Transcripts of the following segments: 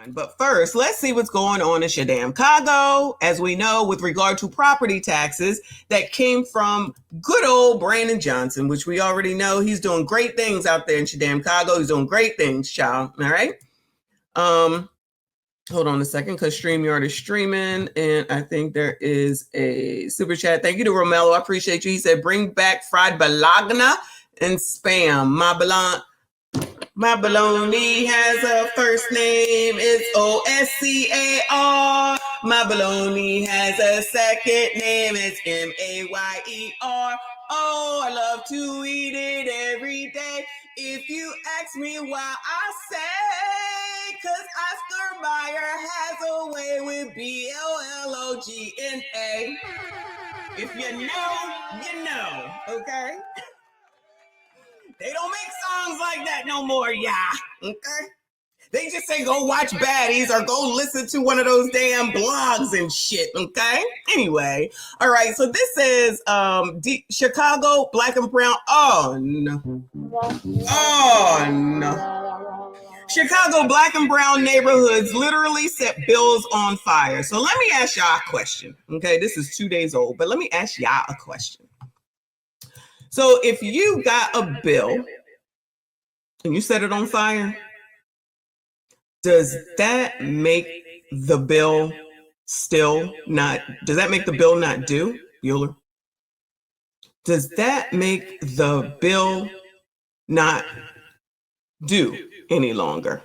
Hotline. But first, let's see what's going on in Chicago. As we know, with regard to property taxes that came from good old Brandon Johnson, which we already know he's doing great things out there in Chicago. He's doing great things, child. All right. Hold on a second, because StreamYard is streaming, and I think there is a super chat. Thank you to Romello. I appreciate you. He said, bring back fried balagna and spam. My baloney has a first name. It's Oscar. My baloney has a second name. It's Mayer. Oh, I love to eat it every day. If you ask me why, I say, because Oscar Mayer has a way with BLLOGNA. If you know, you know, okay? They don't make songs like that no more, okay? They just say go watch baddies or go listen to one of those damn blogs and shit, okay? Anyway, all right, so this is Chicago Black and Brown. Oh, no. Chicago Black and Brown neighborhoods literally set bills on fire. So let me ask y'all a question, okay? This is 2 days old, but let me ask y'all a question. So if you got a bill and you set it on fire, does that make the bill not due, Bueller? Does that make the bill not due any longer?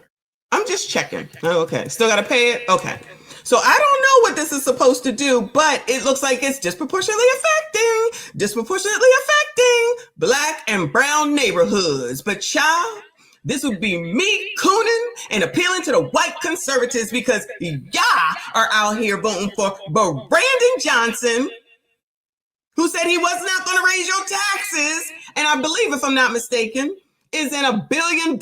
I'm just checking. Okay, still got to pay it? Okay. So I don't know what this is supposed to do, but it looks like it's disproportionately affecting Black and brown neighborhoods. But child, this would be me cooning and appealing to the white conservatives because y'all are out here voting for Brandon Johnson, who said he was not going to raise your taxes. And I believe, if I'm not mistaken, is in $1 billion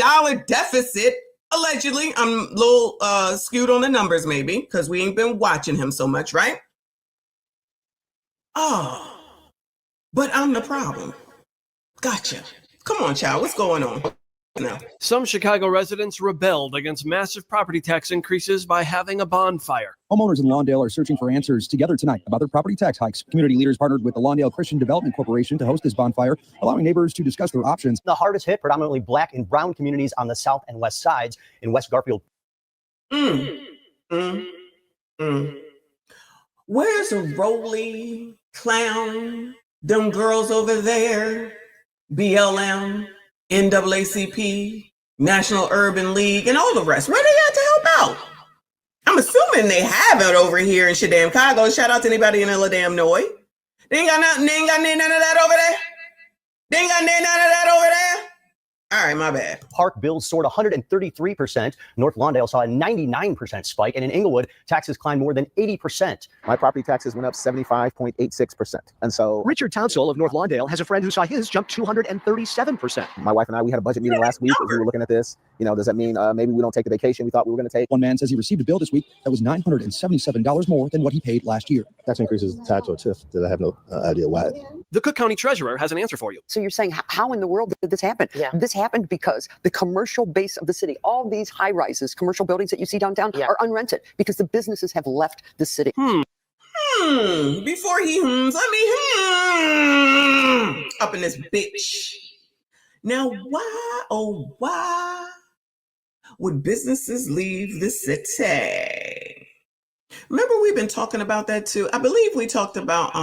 deficit. Allegedly. I'm a little skewed on the numbers, maybe, because we ain't been watching him so much, right? Oh, but I'm the problem. Gotcha. Come on, child. What's going on? No. Some Chicago residents rebelled against massive property tax increases by having a bonfire. Homeowners in Lawndale are searching for answers together tonight about their property tax hikes. Community leaders partnered with the Lawndale Christian Development Corporation to host this bonfire, allowing neighbors to discuss their options. The hardest hit, predominantly Black and brown communities on the south and west sides in West Garfield. Where's Rolly, Clown, them girls over there, BLM, NAACP, National Urban League, and all the rest? Where they at to help out? I'm assuming they have it over here in Chicago. Shout out to anybody in Illinois. They ain't got none of that over there. All right, my bad. Park bills soared 133%. North Lawndale saw a 99% spike. And in Inglewood, taxes climbed more than 80%. My property taxes went up 75.86%. And so Richard Townsell of North Lawndale has a friend who saw his jump 237%. My wife and I, we had a budget meeting last week. We were looking at this. Does that mean maybe we don't take the vacation we thought we were going to take? One man says he received a bill this week that was $977 more than what he paid last year. Tax increases tax or TIF that I have no idea why. The Cook County Treasurer has an answer for you. So you're saying, how in the world did this happen? Yeah. This happened because the commercial base of the city, all these high rises, commercial buildings that you see downtown are unrented because the businesses have left the city. Before he let me up in this bitch. Now, why would businesses leave the city? Remember, we've been talking about that too. I believe we talked about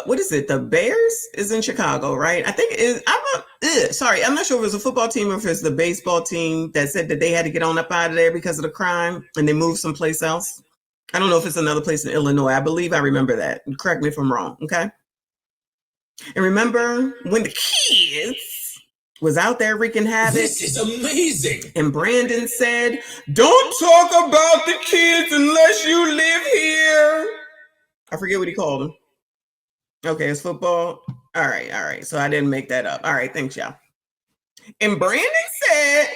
what is it? The Bears is in Chicago, right? I think it is. I'm not sure if it was a football team or if it's the baseball team that said that they had to get on up out of there because of the crime and they moved someplace else. I don't know if it's another place in Illinois. I believe I remember that. Correct me if I'm wrong, okay? And remember when the kids was out there wreaking havoc? This is amazing. And Brandon said, don't talk about the kids unless you live here. I forget what he called them. Okay, it's football. All right. So I didn't make that up. All right, thanks, y'all. And Brandon said,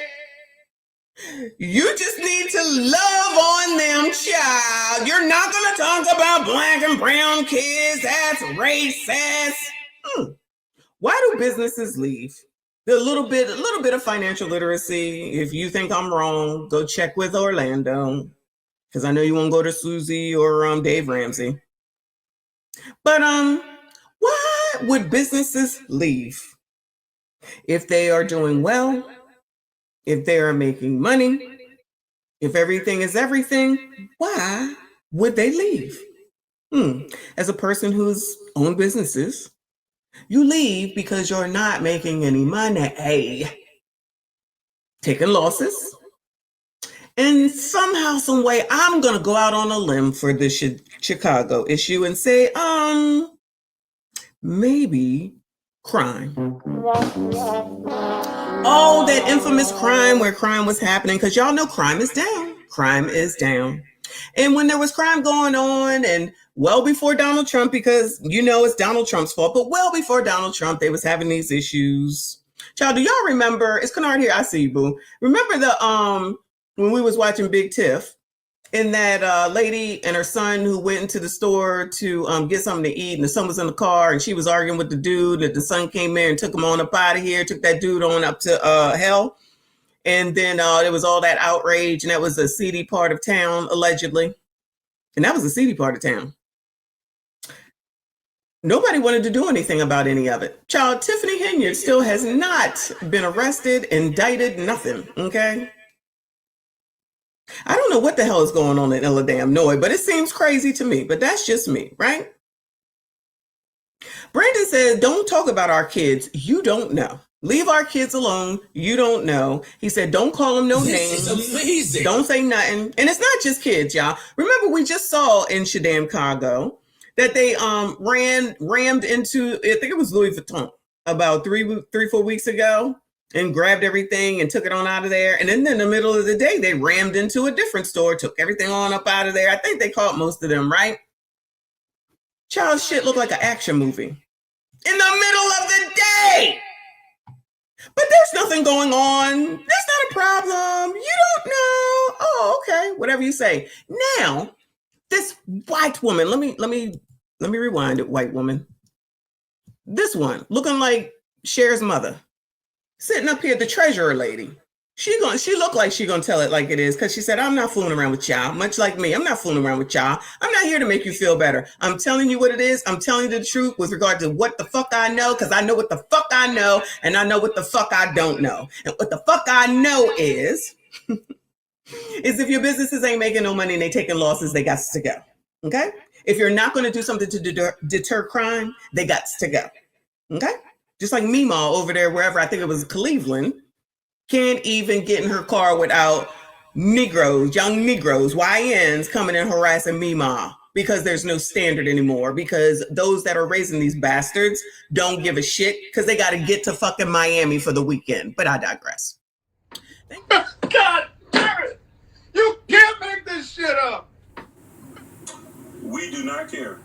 you just need to love on them, child. You're not going to talk about Black and brown kids. That's racist. Why do businesses leave? A little bit of financial literacy. If you think I'm wrong, go check with Orlando, because I know you won't go to Susie or Dave Ramsey. But why would businesses leave if they are doing well, if they are making money, if everything is everything? Why would they leave? As a person who's owned businesses, you leave because you're not making any money, taking losses. And somehow, some way, I'm going to go out on a limb for the Chicago issue and say, maybe crime. Oh, that infamous crime where crime was happening, because y'all know crime is down. Crime is down. And when there was crime going on, and well before Donald Trump, because you know it's Donald Trump's fault, but well before Donald Trump, they was having these issues. Child, do y'all remember? It's Kennard here. I see you, boo. Remember the when we was watching Big Tiff, and that lady and her son who went into the store to get something to eat, and the son was in the car, and she was arguing with the dude, and the son came in and took him on up out of here, took that dude on up to hell. And then there was all that outrage, and that was a seedy part of town, allegedly. And that was a seedy part of town. Nobody wanted to do anything about any of it. Child, Tiffany Henyard still has not been arrested, indicted, nothing, okay? I don't know what the hell is going on in Illinois, but it seems crazy to me, but that's just me, right? Brandon said, don't talk about our kids. You don't know. Leave our kids alone. You don't know. He said, don't call them no names. Don't say nothing. And it's not just kids, y'all. Remember, we just saw in Shadam, Chicago, that they rammed into, I think it was Louis Vuitton, about 3-4 weeks ago, and grabbed everything and took it on out of there. And then in the middle of the day, they rammed into a different store, took everything on up out of there. I think they caught most of them, right? Child, shit looked like an action movie. In the middle of the day! But there's nothing going on. That's not a problem. You don't know. Oh, okay. Whatever you say. Now, this white woman, let me rewind it, white woman. This one, looking like Cher's mother, sitting up here, the treasurer lady. She looked like she gonna tell it like it is, because she said, I'm not fooling around with y'all, much like me. I'm not fooling around with y'all. I'm not here to make you feel better. I'm telling you what it is. I'm telling you the truth with regard to what the fuck I know, because I know what the fuck I know, and I know what the fuck I don't know. And what the fuck I know is if your businesses ain't making no money and they taking losses, they got to go. Okay? If you're not going to do something to deter crime, they got to go. Okay? Just like Meemaw over there, wherever, I think it was Cleveland, can't even get in her car without Negroes, young Negroes, YNs coming and harassing Meemaw, because there's no standard anymore, because those that are raising these bastards don't give a shit, because they got to get to fucking Miami for the weekend. But I digress. God damn it! You can't make this shit up! We do not care.